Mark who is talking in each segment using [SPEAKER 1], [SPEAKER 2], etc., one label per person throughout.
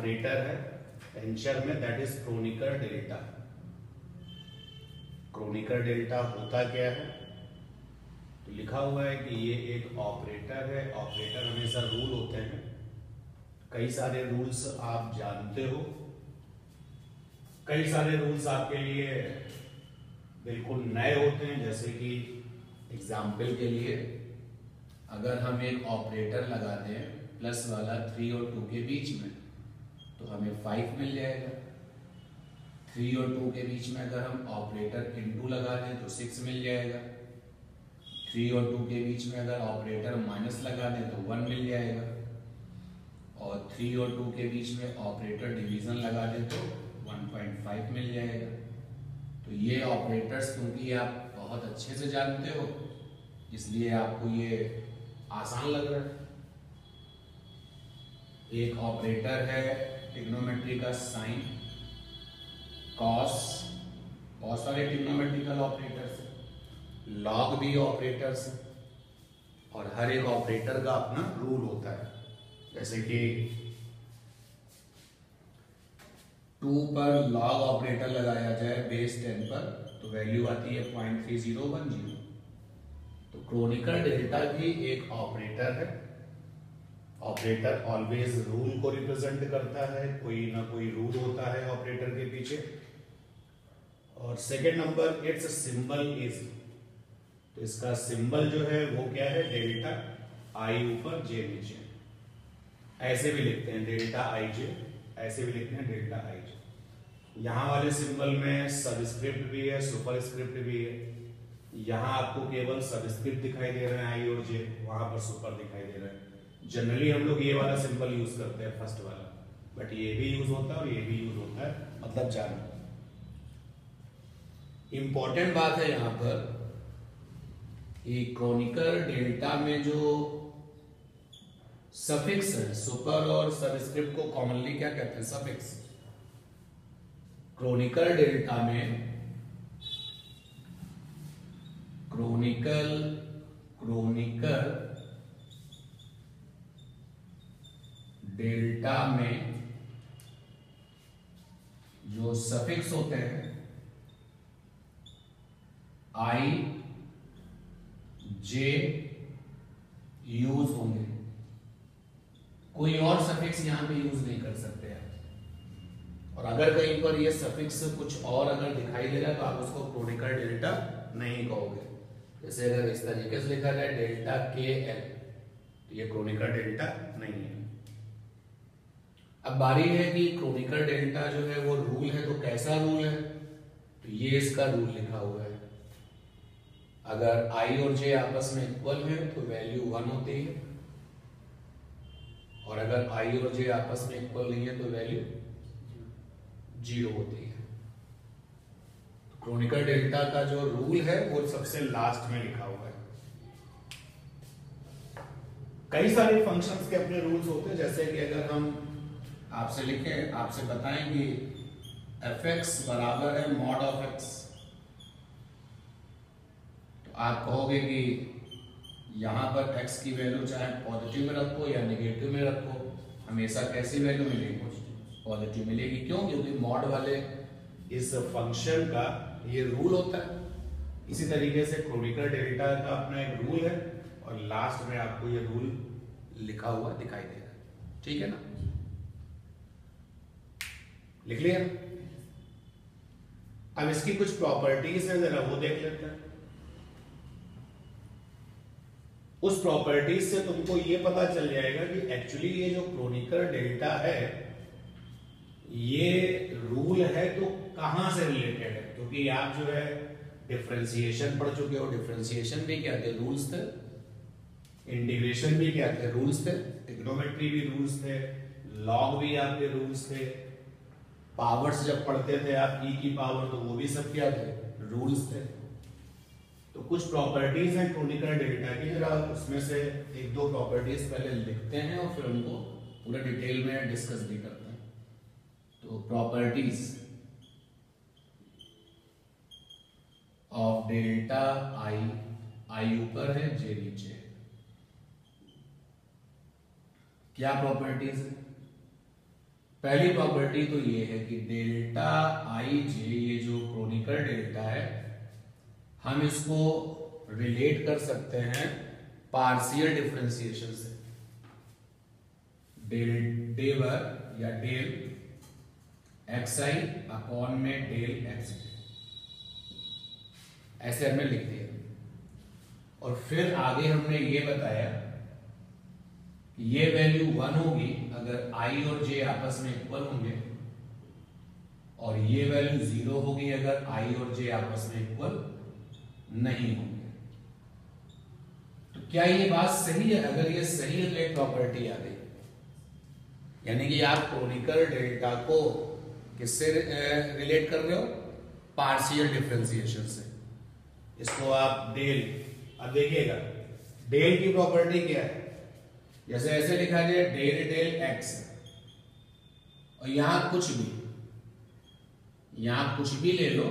[SPEAKER 1] Operator है tensor में, that is क्रोनिकर delta. क्रोनिकर delta होता क्या है? तो लिखा हुआ है कि ये एक ऑपरेटर है। ऑपरेटर हमेशा रूल होते हैं, कई सारे रूल्स आप जानते हो, कई सारे रूल्स आपके लिए बिल्कुल नए होते हैं। जैसे कि एग्जाम्पल के लिए अगर हम एक ऑपरेटर लगाते हैं प्लस वाला 3 और 2 के बीच में, तो हमें 5 मिल जाएगा। 3 और 2 के बीच में अगर हम ऑपरेटर इनटू लगा दें तो 6 मिल जाएगा। 3 और 2 के बीच में अगर ऑपरेटर माइनस लगा दें तो 1 मिल जाएगा। और 3 और 2 के बीच में ऑपरेटर डिवीजन लगा दें तो 1.5 मिल जाएगा। तो ये ऑपरेटर्स क्योंकि आप बहुत अच्छे से जानते हो इसलिए आपको ये आसान लग रहा है। एक ऑपरेटर है ट्रिग्नोमेट्री का साइन, कॉस, बहुत सारे ट्रिग्नोमेट्रिकल ऑपरेटर्स हैं, लॉग भी ऑपरेटर्स हैं, और हर एक ऑपरेटर का अपना रूल होता है। जैसे कि 2 पर लॉग ऑपरेटर लगाया जाए बेस 10 पर तो वैल्यू आती है 0.3010। तो क्रोनिकर डेल्टा भी एक ऑपरेटर है। ऑपरेटर ऑलवेज रूल को रिप्रेजेंट करता है, कोई ना कोई रूल होता है ऑपरेटर के पीछे। और second number, it's symbol is, तो इसका सिंबल जो है वो क्या है? डेल्टा, आई ऊपर जे नीचे, ऐसे भी लिखते हैं डेल्टा आई जे, ऐसे भी लिखते हैं डेल्टा आई जे। यहां वाले सिंबल में सबस्क्रिप्ट भी है, सुपरस्क्रिप्ट भी है। यहां आपको केवल सबस्क्रिप्ट दिखाई दे रहे हैं आई और जे, वहां पर सुपर दिखाई दे रहे हैं। जनरली हम लोग ये वाला सिंबल यूज करते हैं फर्स्ट वाला, बट ये भी यूज होता है और ये भी यूज होता है, मतलब जानो। इंपॉर्टेंट बात है यहां पर कि क्रोनिकर डेल्टा में जो सफिक्स है, सुपर और सबस्क्रिप्ट को कॉमनली क्या कहते हैं? सफिक्स। क्रोनिकर डेल्टा में क्रोनिकर डेल्टा में जो सफिक्स होते हैं आई जे यूज होंगे, कोई और सफिक्स यहां पे यूज नहीं कर सकते हैं। और अगर कहीं पर ये सफिक्स कुछ और अगर दिखाई दे रहा है तो आप उसको क्रोनिकर डेल्टा नहीं कहोगे। जैसे अगर इस तरीके से लिखा जाए डेल्टा के एल, तो ये क्रोनिकर डेल्टा नहीं है। अब बारी है कि क्रोनिकर डेल्टा जो है वो रूल है, तो कैसा रूल है? तो ये इसका रूल लिखा हुआ है। अगर आई और जे आपस में इक्वल है तो वैल्यू 1 होती है, और अगर आई और जे आपस में इक्वल नहीं है तो वैल्यू 0 होती है। तो क्रोनिकर डेल्टा का जो रूल है वो सबसे लास्ट में लिखा हुआ है। कई सारे फंक्शंस के अपने रूल्स होते हैं। जैसे कि अगर हम आपसे लिखें, आपसे बताएं कि fx बराबर है मॉड ऑफ x, तो आप कहोगे कि यहां पर x की वैल्यू चाहे पॉजिटिव में रखो या नेगेटिव में रखो, हमेशा कैसी वैल्यू मिलेगी? पॉजिटिव मिलेगी। क्यों? क्योंकि मॉड वाले इस फंक्शन का ये रूल होता है। इसी तरीके से क्रोनिकर डेल्टा का अपना एक रूल है, और लास्ट में आपको ये रूल लिखा हुआ दिखाई देगा। ठीक है ना? लिख लिया? अब इसकी कुछ प्रॉपर्टीज है, जरा वो देख लेते हैं। उस प्रॉपर्टीज से तुमको ये पता चल जाएगा कि एक्चुअली ये जो क्रोनिकर डेल्टा है ये रूल है तो कहां से रिलेटेड है। क्योंकि आप जो है डिफरेंशिएशन पढ़ चुके हो, डिफरेंशिएशन भी क्या थे? रूल्स थे। इंटीग्रेशन भी क्या थे? रूल्स थे। ट्रिग्नोमेट्री भी रूल्स थे, लॉग भी आपके रूल्स थे। पावर्स जब पढ़ते थे आप e की पावर, तो वो भी सब क्या थे? रूल्स थे। तो कुछ प्रॉपर्टीज हैं क्रोनिकर डेल्टा की, जरा उसमें से एक दो प्रॉपर्टीज पहले लिखते हैं और फिर उनको पूरा डिटेल में डिस्कस भी करते हैं। तो प्रॉपर्टीज ऑफ डेल्टा आई ऊपर है, जे नीचे है। क्या प्रॉपर्टीज है? पहली प्रॉपर्टी तो ये है कि डेल्टा आई जे, ये जो क्रोनिकल डेल्टा है, हम इसको रिलेट कर सकते हैं पार्शियल डिफरेंशिएशन से। डेवर या डेल एक्स आई अपॉन में डेल एक्स जे, ऐसे हमने लिख दिया। और फिर आगे हमने ये बताया कि ये वैल्यू 1 होगी अगर आई और जे आपस में इक्वल होंगे, और ये वैल्यू 0 होगी अगर आई और जे आपस में इक्वल नहीं होंगे। तो क्या ये बात सही है? अगर ये सही है तो एक प्रॉपर्टी आ गई, यानी कि आप क्रोनिकल डेल्टा को किससे रिलेट कर रहे हो? पार्शियल डिफरेंशिएशन से। इसको आप डेल, अब देखिएगा डेल की प्रॉपर्टी क्या है, जैसे ऐसे लिखा जाए डेल डेल एक्स, और यहां कुछ भी ले लो,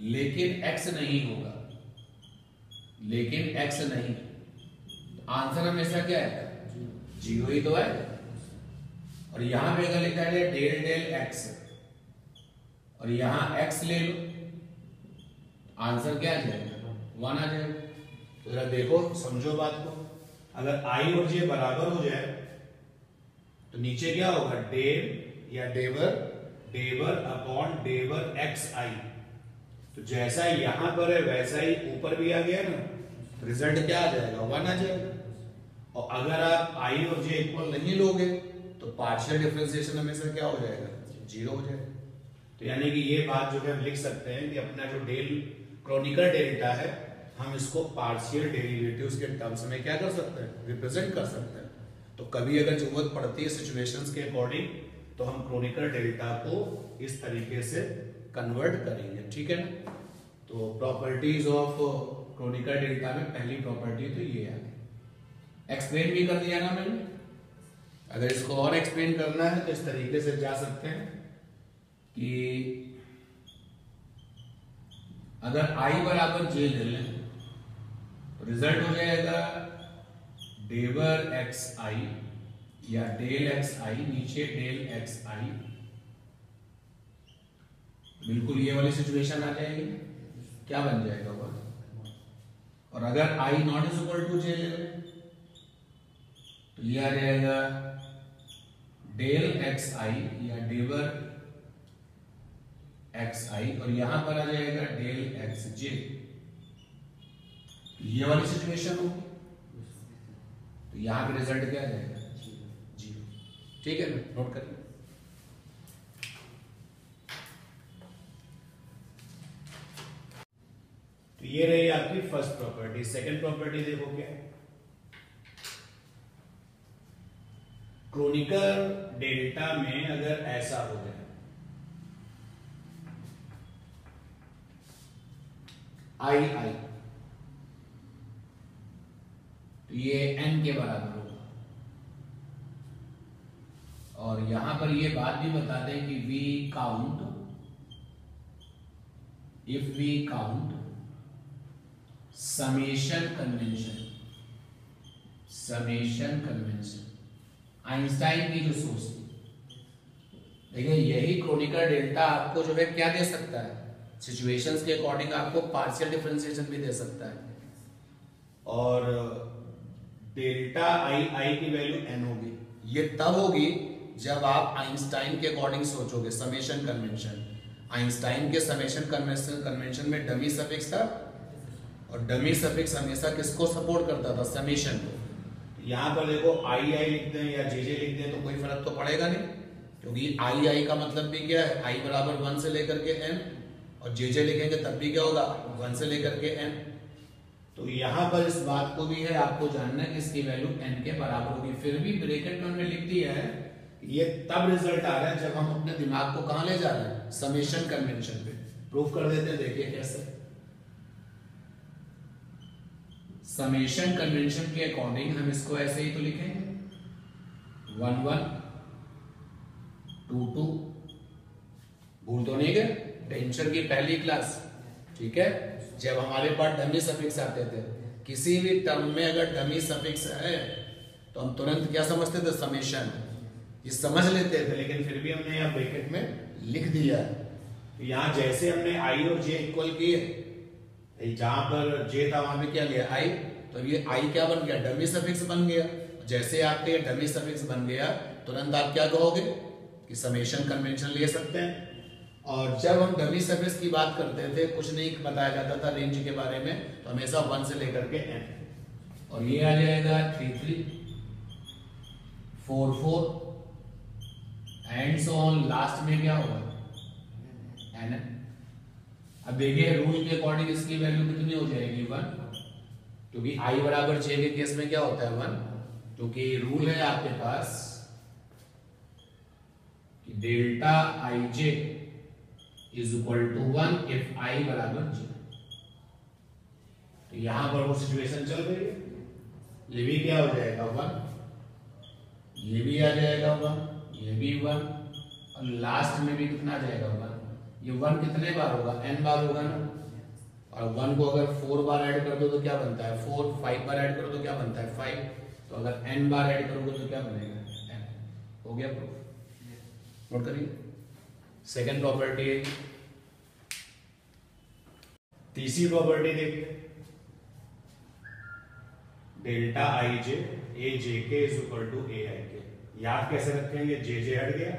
[SPEAKER 1] लेकिन एक्स नहीं होगा, लेकिन एक्स नहीं, आंसर हमेशा क्या है? 0 ही तो है। और यहां पे अगर लिखा जाए डेल डेल एक्स और यहां एक्स ले लो, आंसर क्या आ जाएगा? 1 आ जाएगा। तो जरा देखो, समझो बात को, अगर आई और जे बराबर हो जाए तो नीचे क्या होगा? डेल या डेवर अपॉन डेवर एक्स आई। तो जैसा यहां पर है वैसा ही ऊपर भी आ गया ना, तो रिजल्ट क्या आ जाएगा? 1 आ जाएगा। और अगर आप आई और जे इक्वल नहीं लोगे तो पार्शियल डिफरेंशिएशन हमेशा क्या हो जाएगा? 0 हो जाएगा। तो यानी कि ये बात जो है हम लिख सकते हैं कि अपना जो क्रोनिकल डेल्टा है, हम इसको पार्शियल डेरिवेटिव्स के टर्म्स में क्या कर सकते हैं? रिप्रेजेंट कर सकते हैं। तो कभी अगर जरूरत पड़ती है सिचुएशंस के अकॉर्डिंग, तो हम क्रोनिकल डेल्टा को इस तरीके से कन्वर्ट करेंगे, ठीक है ना। तो प्रॉपर्टीज ऑफ क्रोनिकल डेल्टा में पहली प्रॉपर्टी तो ये है। एक्सप्लेन भी कर दिया ना मैंने। अगर इसको और एक्सप्लेन करना है तो इस तरीके से जा सकते हैं कि अगर आई बराबर जे ले लें तो रिजल्ट हो जाएगा डेवर एक्स आई या डेल एक्स आई, नीचे डेल एक्स आई, बिल्कुल ये वाली सिचुएशन आ जाएगी। क्या बन जाएगा वो? और अगर आई नॉट इज इक्वल टू जे ले लें तो ये आ जाएगा डेल एक्स आई या डेवर एक्स आई, और यहां पर आ जाएगा डेल एक्स जे। ये वाली सिचुएशन होगी, तो यहां पे रिजल्ट क्या आ जाएगा? 0। ठीक है, नोट करिए। तो ये रही आपकी फर्स्ट प्रॉपर्टी। सेकंड प्रॉपर्टी देखो क्या है। क्रोनिकल डेल्टा में अगर ऐसा हो जाए आई तो ये n के बराबर होगा, और यहां पर ये बात भी बता दें कि if we count summation convention Einstein की जो सोच थी। देखिए यही क्रोनिकल डेल्टा आपको जो है क्या दे सकता है? सिचुएशंस के अकॉर्डिंग आपको पार्शियल डिफरेंशिएशन भी दे सकता है। और डेल्टा आई की वैल्यू n होगी। ये तब होगी जब आप आइंस्टाइन के अकॉर्डिंग सोचोगे। समेशन कन्वेंशन, आइंस्टाइन के समेशन कन्वेंशन में डमी सफिक्स था, और डमी सफिक्स हमेशा किसको सपोर्ट करता था? समेशन को। यहां पर देखो आई लिख दें या जे लिख दें तो कोई फर्क तो पड़ेगा नहीं, क्योंकि आई का मतलब भी क्या है? आई बराबर 1 से लेकर के n, और जे लिखेंगे तब भी क्या होगा? 1 से लेकर के n। तो यहां पर इस बात को भी है आपको जानना है कि इसकी वैल्यू n के बराबर होगी। फिर भी ब्रैकेट में हमने लिख दिया है, ये तब रिजल्ट आ रहा है जब हम अपने दिमाग को कहां ले जा रहे हैं? समेशन कन्वेंशन पे। प्रूफ कर देते हैं, देखिए कैसे। समेशन कन्वेंशन के अकॉर्डिंग हम इसको ऐसे ही तो लिखेंगे 1 1 2 2। भूल तो नहीं गए? टेंशन की पहली क्लास, ठीक है, जब हमारे पास डमी सफिक्स आते थे। किसी भी टर्म में अगर डमी सफिक्स है तो हम तुरंत क्या समझते थे? समेशन। ये समझ लेते थे, लेकिन फिर भी हमने यहाँ ब्रैकेट में लिख दिया। यहाँ जैसे हमने आई और जे इक्वल किए, जहां पर जे था वहां पे क्या लिया आई, तो ये आई क्या बन गया, डमी सफिक्स बन गया। जैसे आपके ये डमी सफिक्स बन गया तुरंत आप क्या कहोगे कि समेशन कन्वेंशन ले सकते हैं। और जब हम डमी सफिक्स की बात करते थे, कुछ नहीं बताया जाता था रेंज के बारे में, तो हमेशा 1 से लेकर के n, और ये आ जाएगा 3 3 4 4 एंड सो ऑन, लास्ट में क्या होगा n। अब देखिए रूल के अकॉर्डिंग इसकी वैल्यू कितनी हो जाएगी 1, क्योंकि i बराबर j के केस में क्या होता है 1, क्योंकि रूल है आपके पास कि delta ij is equal to 1 if i बराबर j। तो यहां पर वो सिचुएशन चल रही है, ये भी क्या हो जाएगा 1, ये भी आ जाएगा 1, ये भी 1, और लास्ट में भी कितना आ जाएगा 1। ये 1 कितने बार होगा, n बार होगा ना, और 1 को अगर 4 बार ऐड कर दो तो क्या बनता है 4, 5 बार ऐड करो तो क्या बनता है 5, तो अगर n बार ऐड करोगे तो क्या बनेगा n। हो गया प्रूफ, नोट करिए। सेकंड प्रॉपर्टी है। तीसरी प्रॉपर्टी देखते हैं, delta I J A J K is equal to ए आई के। याद कैसे रखेंगे, जे जे हट गया,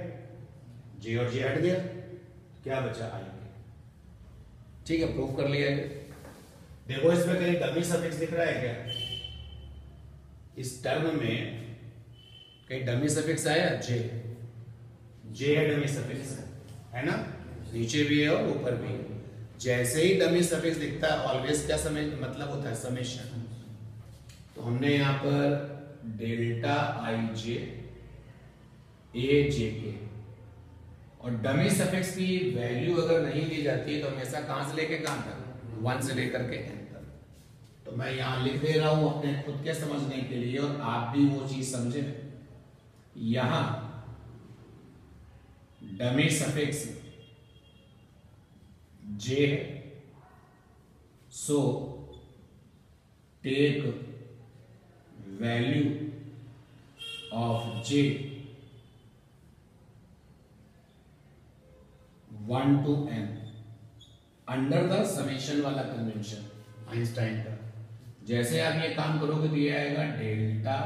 [SPEAKER 1] जे और जे हट गया, क्या बचा आई के। ठीक है, प्रूफ कर लिया है। देखो इसमें कहीं डमी सफिक्स दिख रहा है क्या, इस टर्म में कहीं डमी सफिक्स आया, जे जे है डमी सफिक्स है ना, नीचे भी है और ऊपर भी है। जैसे ही डमी सफिक्स दिखता है ऑलवेज क्या समय मतलब होता है समेशन। तो हमने यहां पर delta I J A J के, और डमी सफिक्स की वैल्यू अगर नहीं दी जाती है तो हमेशा कहां से लेके कहां तक, 1 से लेकर के n तक। तो मैं यहां लिख दे रहा हूं अपने खुद के समझने के लिए, और आप भी वो चीज समझे। यहां डमी सफिक्स जे है, so take value of J 1 to n under the summation वाला कन्वेंशन आइंस्टाइन का। जैसे आप ये काम करोगे तो ये आएगा डेल्टा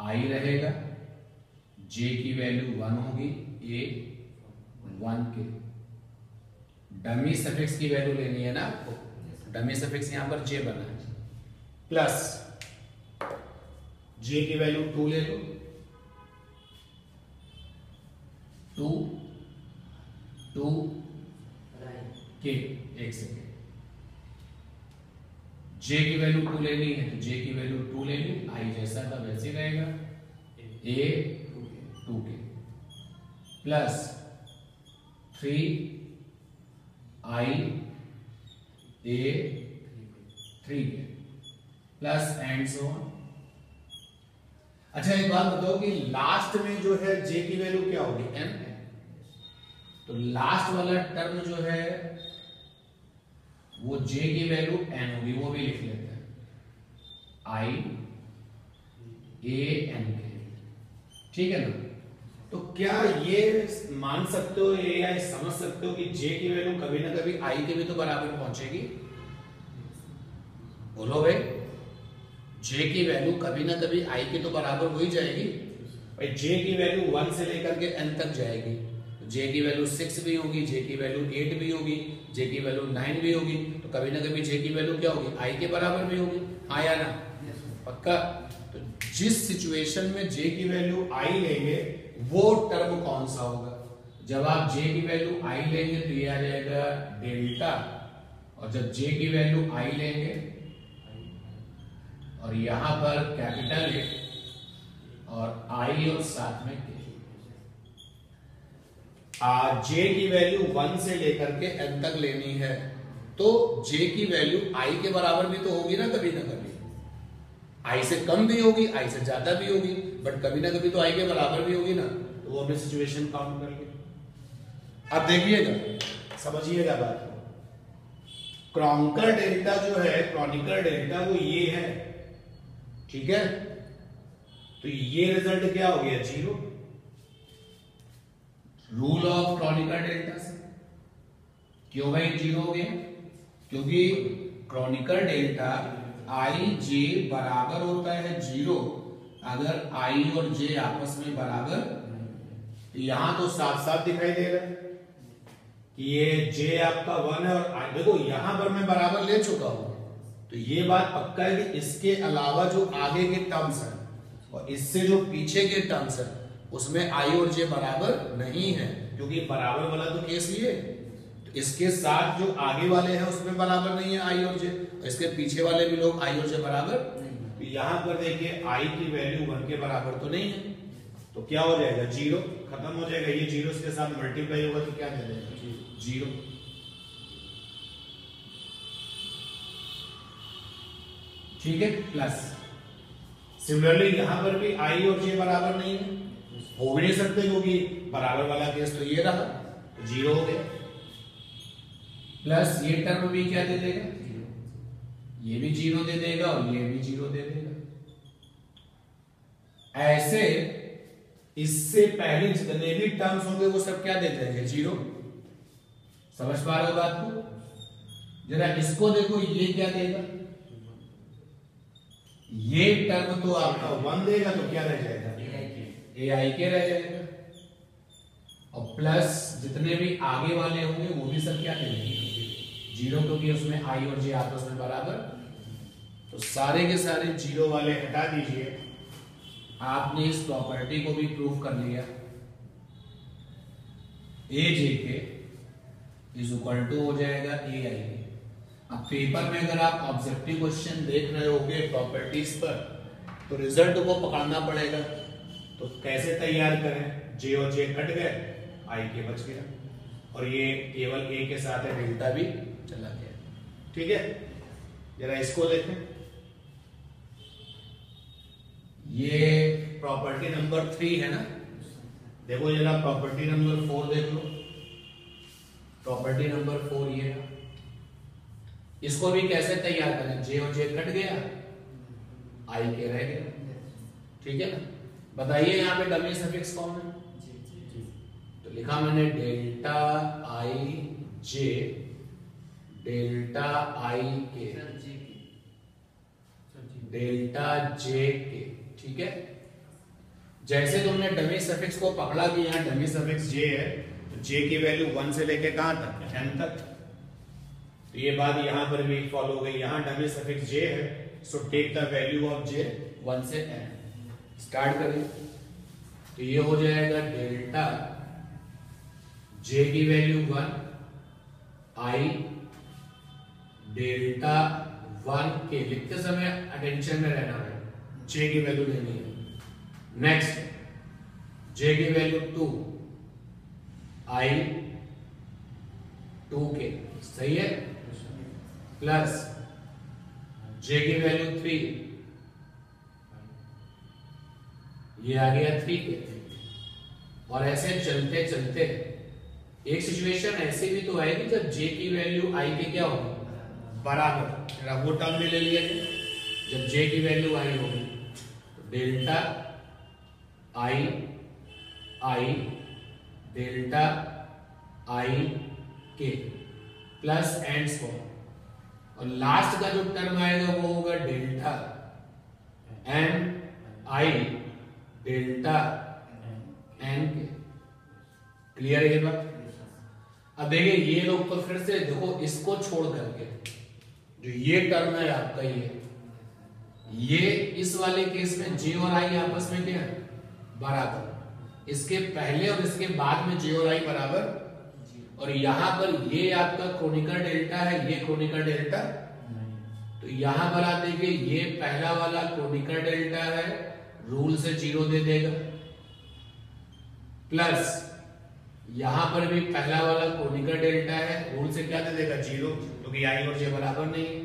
[SPEAKER 1] आई रहेगा, जे की वैल्यू 1 होगी, ए 1 के। डमी सफिक्स की वैल्यू लेनी है ना आपको, डमी सफिक्स यहां पर जे बना है, प्लस जे की वैल्यू 2 ले लो, 2 2 के, एक सेकेंड, जे की वैल्यू 2 लेनी है तो जे की वैल्यू 2 ले ली, आई जैसा था वैसे रहेगा, ए 2 के, प्लस 3 आई ए 3 के, प्लस एंड सो ऑन। अच्छा एक बात बताओ कि लास्ट में जो है जे की वैल्यू क्या होगी, n है, तो लास्ट वाला टर्म जो है वो जे की वैल्यू n होगी, वो भी लिख लेते हैं, आई ए एन के, ठीक है ना। तो क्या ये मान सकते हो या समझ सकते हो कि जे की वैल्यू कभी ना कभी आई के भी तो बराबर पहुंचेगी, बोलो भाई, जे की वैल्यू कभी ना कभी आई के तो बराबर हो ही जाएगी भाई। जे की वैल्यू 1 से लेकर के n तक जाएगी, तो जे की वैल्यू 6 भी होगी, जे की वैल्यू 8 भी होगी, जे की वैल्यू 9 भी होगी, तो कभी ना कभी जे की वैल्यू क्या होगी, आई के बराबर भी होगी, हाँ या ना, पक्का। तो जिस सिचुएशन में जे की वैल्यू आई लेंगे वो टर्म कौन सा होगा, जब आप जे की वैल्यू आई लेंगे तो ये आ जाएगा डेल्टा, और जब जे की वैल्यू आई लेंगे और यहां पर कैपिटल ए और आई और साथ में के, जे की वैल्यू 1 से लेकर के n तक लेनी है तो जे की वैल्यू आई के बराबर भी तो होगी ना, कभी ना कभी आई से कम भी होगी, आई से ज्यादा भी होगी, बट कभी ना कभी तो आई के बराबर भी होगी ना, तो वो हमने सिचुएशन काउंट कर लिया। अब देखिएगा, समझिएगा बात को, क्रॉन्कर डेल्टा जो है, क्रॉनिकल डेल्टा वो ये है, ठीक है। तो ये रिजल्ट क्या हो गया 0, रूल ऑफ क्रॉनिकल डेल्टा से। क्यों भाई जीरो हो गया? क्योंकि क्रॉनिकल डेल्टा आई जे बराबर होता है जीरो अगर आई और जे आपस में बराबर। यहां तो साफ साफ दिखाई दे रहा है कि ये जे आपका 1 है और आई, देखो यहां पर मैं बराबर ले चुका हूं, तो ये बात पक्का है कि इसके अलावा जो आगे के टर्म्स हैं और इससे जो पीछे के टर्म्स हैं उसमें आई और जे बराबर नहीं है, क्योंकि बराबर वाला तो केस ये, तो इसके साथ जो आगे वाले हैं उसमें बराबर नहीं है आई और जे, इसके पीछे वाले भी लोग आई और जे बराबर। तो यहां पर देखिए आई की वैल्यू 1 के बराबर तो नहीं है, तो क्या हो जाएगा? जीरो, खत्म हो जाएगा। ये जीरो के साथ मल्टीप्लाई होगा तो क्या दे देगा? जीरो। ठीक है, प्लस सिमिलरली यहां पर भी आई और जे बराबर नहीं है, हो भी नहीं सकते क्योंकि बराबर वाला केस तो ये रहा, तो जीरो हो गया। प्लस ये टर्म भी क्या दे देगा? ये भी जीरो दे देगा और ये भी जीरो दे देगा। ऐसे इससे पहले जितने भी टर्म्स होंगे वो सब क्या दे देंगे? जीरो। समझ पा रहे हो बात को? जरा इसको देखो, ये क्या देगा? ये टर्म तो आपका 1 देगा, तो क्या रह जाएगा? ए आई के रह जाएगा। और प्लस जितने भी आगे वाले होंगे वो भी सब क्या देंगे? जीरो, क्योंकि उसमें आई और जे आपस में बराबर। तो सारे के सारे जीरो वाले हटा दीजिए। आपने इस प्रॉपर्टी को भी प्रूव कर लिया। ए J K is equal to हो जाएगा ए आई के। अब पेपर में अगर आप ऑब्जेक्टिव क्वेश्चन देख रहे होगे प्रॉपर्टीज पर, तो रिजल्ट को पकड़ना पड़ेगा। तो कैसे तैयार करें? जे और जे कट गए, आई के बच गया, और ये केवल ए के साथ है, डेल्टा भी चला गया। ठीक है, जरा इसको देखें। ये प्रॉपर्टी नंबर 3 है ना? देखो जरा प्रॉपर्टी नंबर 4 देख लो। प्रॉपर्टी नंबर 4 ये है। इसको भी कैसे तैयार करें? जे और जे कट गया, आई के रह गया। ठीक है ना? बताइए यहाँ पे डमी सफिक्स कौन है? तो लिखा मैंने डेल्टा आई जे, डेल्टा आई के, डेल्टा जे के। ठीक है, जैसे तुमने डमी सफिक्स को पकड़ा कि यहाँ डमी सफिक्स जे है, तो जे की वैल्यू 1 से लेके कहां तक? n तक। तो ये बात यहां पर भी फॉलो हो गई। यहां डमी सफिक्स जे है, so take the value of J 1 से n। स्टार्ट करें तो ये हो जाएगा डेल्टा जे की वैल्यू 1, आई डेल्टा 1 के। लिखते समय अटेंशन में रहना है, जे की वैल्यू लेनी है। नेक्स्ट जे की वैल्यू 2, आई 2 के। सही है? प्लस जे की वैल्यू 3, ये आ गया 3 के। और ऐसे चलते चलते एक सिचुएशन ऐसी भी तो आएगी जब जे की वैल्यू आई के क्या होगी? बराबर। वो टर्म भी ले लिया जब जे की वैल्यू आई होगी, तो डेल्टा आई आई डेल्टा आई के प्लस एंड सो, और लास्ट का जो टर्म आएगा वो होगा डेल्टा एन आई डेल्टा एन के। क्लियर है ये बात? अब देखिए ये लोग तो फिर से देखो, इसको छोड़ करके जो ये टर्म है आपका, ये इस वाले केस में जे और आई आपस में क्या है? बराबर। इसके पहले और इसके बाद में जे और आई बराबर, और यहां पर ये आपका क्रोनिकल डेल्टा है, ये क्रोनिकल डेल्टा। तो यहां पर आप देखिए ये पहला वाला क्रोनिकल डेल्टा है, रूल से जीरो दे देगा। प्लस यहां पर भी पहला वाला क्रोनिकल डेल्टा है, रूल से क्या दे देगा? जीरो, क्योंकि आई और जे बराबर नहीं है,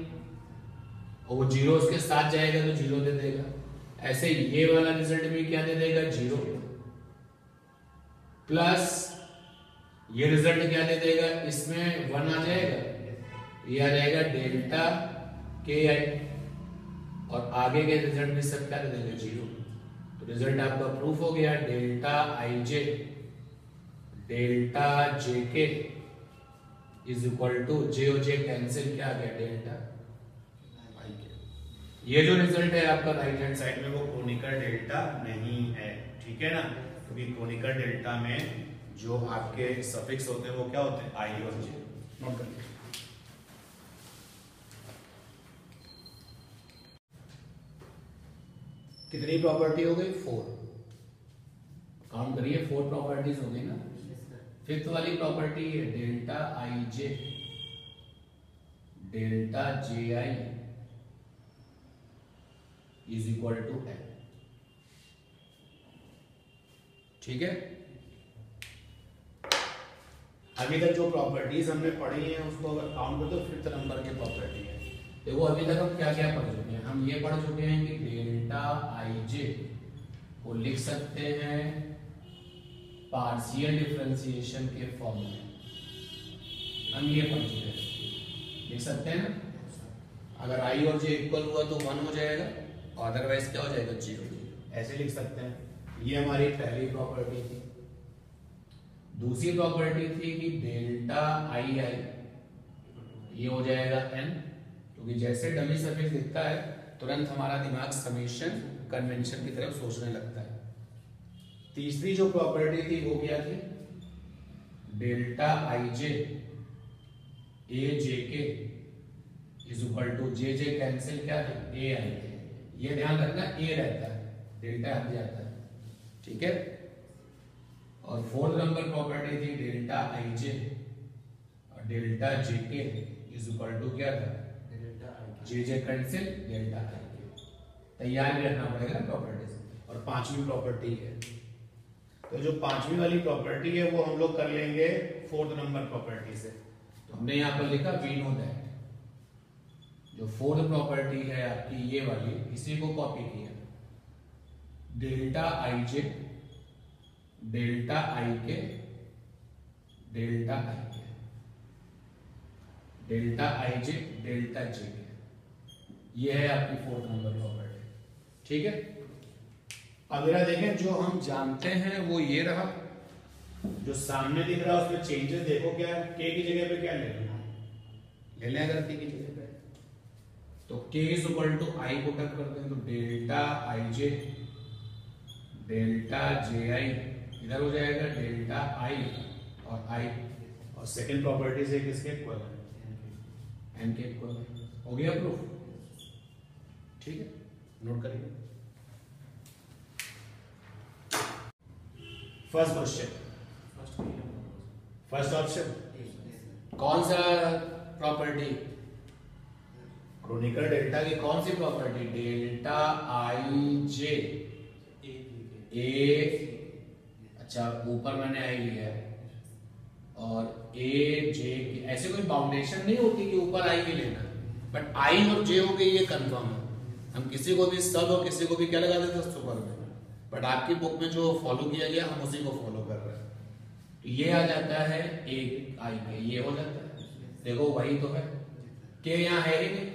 [SPEAKER 1] और वो जीरो उसके साथ जाएगा तो जीरो दे देगा। ऐसे ये वाला रिजल्ट भी क्या दे देगा? जीरो। प्लस ये रिजल्ट क्या दे देगा? इसमें 1 आ जाएगा, ये आ जाएगा डेल्टा के आई, और आगे के रिजल्ट में सब क्या दे देंगे? जीरो। तो रिजल्ट आपका प्रूफ हो गया, delta I J delta J K is equal to जे और जे कैंसिल, क्या आ गया डेल्टा आई के। ये जो रिजल्ट है आपका राइट हैंड साइड में वो क्रोनिकल डेल्टा नहीं है, ठीक है ना, क्योंकि क्रोनिकल डेल्टा में जो आपके सफिक्स होते हैं वो क्या होते हैं, आई और जे। नोट करिए। कितनी प्रॉपर्टी हो गई, 4। काउंट करिए, 4 प्रॉपर्टीज हो गई ना। फिफ्थ वाली प्रॉपर्टी है delta I J, delta J I is equal to N, ठीक है। अभी तक जो प्रॉपर्टीज हमने पढ़ी हैं उसको अगर काउंट करें तो फिफ्थ नंबर की प्रॉपर्टी है। देखो अभी तक हम क्या क्या पढ़ चुके हैं, हम ये पढ़ चुके हैं कि डेल्टा आई जे को लिख सकते हैं पार्शियल डिफरेंशिएशन के फॉर्म में, हम ये पढ़ चुके हैं, लिख सकते हैं ना। अगर आई और जे इक्वल हुआ तो 1 हो जाएगा, अदरवाइज क्या हो जाएगा, 0, ऐसे लिख सकते हैं। ये हमारी पहली प्रॉपर्टी थी। दूसरी प्रॉपर्टी थी कि डेल्टा आई आई ये हो जाएगा n, क्योंकि जैसे डमी सरफेस दिखता है तुरंत हमारा दिमाग समेशन कन्वेंशन की तरफ सोचने लगता है। तीसरी जो प्रॉपर्टी थी वो क्या थी, delta I J A J K is equal to J J cancel, क्या है, ए आई के। ये ध्यान रखना, ए रहता है, डेल्टा हट जाता है, ठीक है। और फोर्थ नंबर प्रॉपर्टी थी डेल्टा आई जे और delta J K is equal to क्या था, जे जे कैंसिल डेल्टा आई के। तैयार भी रखना पड़ेगा ना प्रॉपर्टीज। और पांचवी प्रॉपर्टी है, तो जो पांचवी वाली प्रॉपर्टी है वो हम लोग कर लेंगे फोर्थ नंबर प्रॉपर्टी से। तो हमने यहाँ पर लिखा वी नो दैट जो फोर्थ प्रॉपर्टी है आपकी ये वाली, इसी को कॉपी किया, डेल्टा आई जे डेल्टा आई के डेल्टा आई के, डेल्टा आई जे डेल्टा जे के, ये है आपकी फोर्थ नंबर प्रॉपर्टी, ठीक है। अगला देखें, जो हम जानते हैं वो ये रहा, जो सामने दिख रहा है उसमें चेंजेस देखो क्या है, के की जगह पे क्या ले लें, अगर के की जगह पे तो के इज इक्वल टू आई को टक करते हैं, तो delta I J delta J आई इधर हो जाएगा डेल्टा आई और आई, और सेकंड प्रॉपर्टी से किसके इक्वल है, एन के इक्वल हो गया प्रूफ, ठीक है। नोट करिए फर्स्ट क्वेश्चन, फर्स्ट ऑप्शन कौन सा प्रॉपर्टी, क्रोनिकल डेल्टा की कौन सी प्रॉपर्टी, डेल्टा आई जे ए, अच्छा ऊपर मैंने आई लिया है, और ए जे की ऐसे कोई बाउंडेशन नहीं होती कि ऊपर आई ही लेना, बट आई और जे हो गई ये कंफर्म है। हम किसी को भी सब और किसी को भी क्या लगा देते हैं सुपर में, बट आपकी बुक में जो फॉलो किया गया हम उसी को फॉलो कर रहे हैं। तो ये आ जाता है ए आई के, ये हो जाता है, देखो वही तो है, के यहाँ है ही नहीं,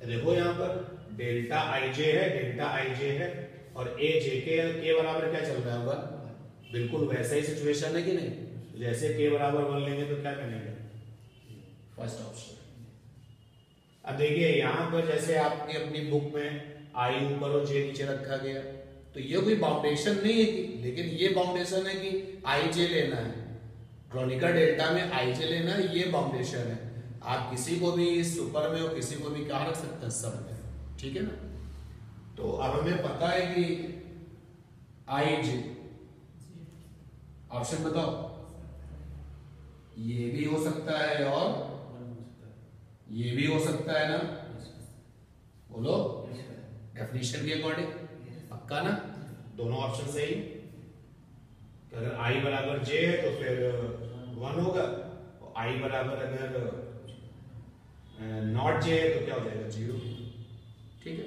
[SPEAKER 1] देखो यहाँ पर डेल्टा आई जे है, डेल्टा आई जे है, और ए जे के बराबर क्या चल रहा होगा, बिल्कुल वैसा ही सिचुएशन है कि नहीं, जैसे के बराबर 1 लेंगे तो क्या करेंगे, फर्स्ट ऑप्शन। अब देखिए यहाँ पर जैसे आपकी अपनी बुक में आई ऊपर और जे नीचे रखा गया, तो ये कोई बाउंडेशन नहीं है कि, लेकिन ये बाउंडेशन है कि आई जे लेना है, क्रोनिकल डेल्टा में आई जे लेना है, ये बाउंडेशन है। आप किसी को भी सुपर में और किसी को भी कहाँ रख सकते हैं, सब में, ठीक है ना। तो अब हमें पता है कि आई जे, ऑप्शन बताओ, ये भी हो सकता है और ये भी हो सकता है ना, बोलो डेफिनेशन के अकॉर्डिंग, पक्का ना, दोनों ऑप्शन सही। अगर आई बराबर जे है तो फिर 1 होगा, आई बराबर अगर नॉट जे है तो क्या हो जाएगा, 0, ठीक है।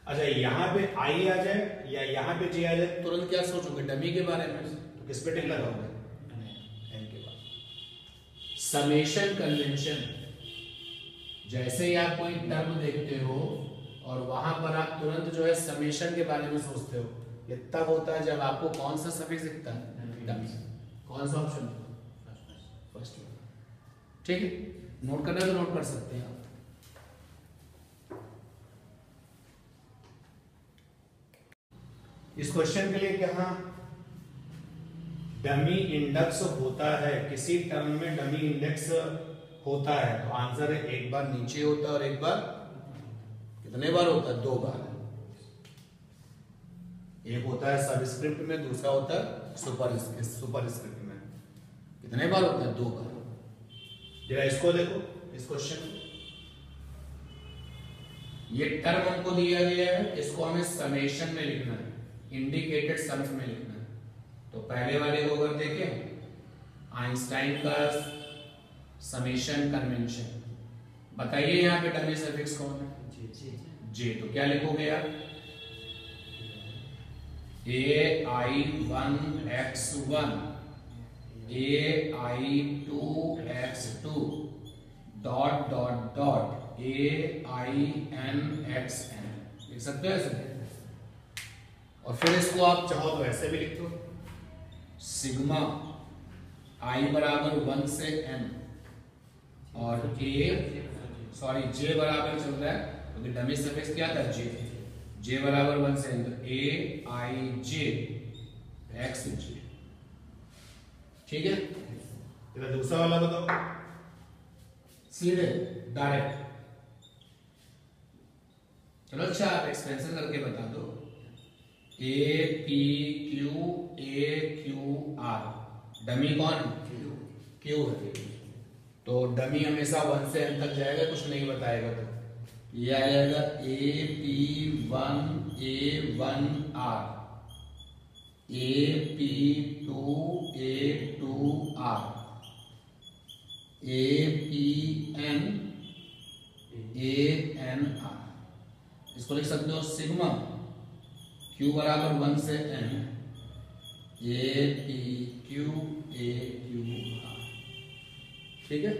[SPEAKER 1] अच्छा यहाँ पे आई आ जाए या यहाँ पे जे आ जाए, तुरंत क्या सोचोगे, डमी के बारे में, तो किस पे टिक लगाओगे, एन के बाद। समेशन कन्वेंशन, जैसे ही आप कोई टर्म देखते हो और वहां पर आप तुरंत जो है समेशन के बारे में सोचते हो, ये तब होता है जब आपको कौन सा सफिक्स दिखता है, डमी। कौन सा ऑप्शन? फर्स्ट वाला। ठीक है, नोट करना है तो नोट कर सकते हैं आप। इस क्वेश्चन के लिए क्या डमी इंडेक्स होता है, किसी टर्म में डमी इंडेक्स होता है, तो आंसर है एक बार नीचे होता है और एक बार, कितने बार होता है? 2 बार। एक होता है सबस्क्रिप्ट में, दूसरा होता है सुपरस्क्रिप्ट में। कितने बार होता है? 2 बार। जरा इसको देखो, इस क्वेश्चन को, ये टर्म हमको दिया गया है, इसको हमें समेशन में लिखना है, इंडिकेटेड सम्स में लिखना है। तो पहले वाले को अगर देखें, आइंस्टाइन का समेशन कन्वेंशन, बताइए यहाँ पे डमी सफिक्स कौन है? जे। तो क्या लिखोगे आप? ai1x1 ai2x2 dot dot dot ainxn, लिख सकते हो ऐसे? और फिर इसको आप चाहो तो ऐसे भी लिख दो, सिग्मा i बराबर 1 से n और जे बराबर चल रहा है क्योंकि डमी सफिक्स क्या था? जे बराबर 1 से n, तो aij xj। ठीक है, दूसरा वाला बताओ, सीधे डायरेक्ट। चलो अच्छा, आप एक्सपेंशन करके बता दो, APQAQR, डमी कौन है? क्यू है। तो डमी हमेशा 1 से n तक जाएगा, कुछ नहीं बताएगा, तो ये आ जाएगा AP1A1R, AP2A2R, APNANR। इसको लिख सकते हो सिग्मा Q बराबर 1 से n, APQAQR। ठीक है।